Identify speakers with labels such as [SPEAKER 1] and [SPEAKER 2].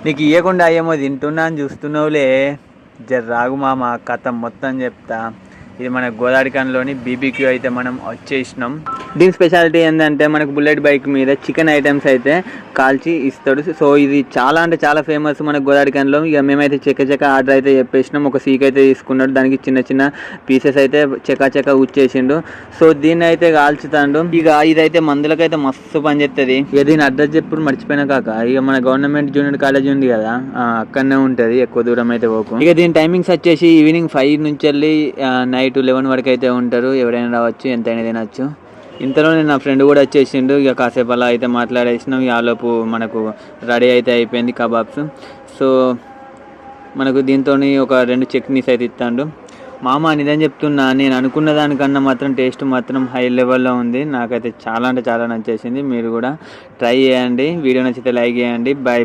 [SPEAKER 1] నీకు ఇవ్వకుండా అయ్యేమో తింటున్నా అని చూస్తున్నావులే. జర రాగు మామ, కథ మొత్తం చెప్తా. ఇది మన గోదావరిఖాన్లోని బీబీక్యూ అయితే మనం వచ్చేసినాం. దీని స్పెషాలిటీ ఏంటంటే మనకు బుల్లెట్ బైక్ మీద చికెన్ ఐటమ్స్ అయితే కాల్చి ఇస్తాడు. సో ఇది చాలా అంటే చాలా ఫేమస్ మన గోదావరిఖాన్లో. ఇక మేమైతే చెక్క ఆర్డర్ అయితే చెప్పేసినాం. ఒక సీక్ అయితే తీసుకున్నాడు, దానికి చిన్న చిన్న పీసెస్ అయితే చెక్క ఉచ్చేసిండు. సో దీన్ని అయితే కాల్చుతాడు. ఇక ఇదైతే మందులకైతే మస్తు పని చేస్తుంది. ఇక దీని అడ్రస్ చెప్పుడు మర్చిపోయినా కాక, ఇక మన గవర్నమెంట్ జూనియర్ కాలేజ్ ఉంది కదా, అక్కడనే ఉంటుంది, ఎక్కువ దూరం అయితే పోకు. ఇక దీని టైమింగ్స్ వచ్చేసి ఈవినింగ్ 5 నుంచి వెళ్ళి నైట్ 11 వరకు అయితే ఉంటారు. ఎవరైనా రావచ్చు, ఎంతైనా తినచ్చు. ఇంతలోనే నా ఫ్రెండ్ కూడా వచ్చేసిండు. ఇక కాసేపు అలా అయితే మాట్లాడేసినాం. ఆలోపు మనకు రెడీ అయితే అయిపోయింది కబాబ్స్. సో మనకు దీంతో ఒక 2 చట్నీస్ అయితే ఇస్తాడు. మామ నిజం చెప్తున్నా, నేను అనుకున్న దానికన్నా మాత్రం టేస్ట్ మాత్రం హై లెవెల్లో ఉంది. నాకైతే చాలా అంటే చాలా నచ్చేసింది. మీరు కూడా ట్రై చేయండి. వీడియో నచ్చితే లైక్ చేయండి. బై.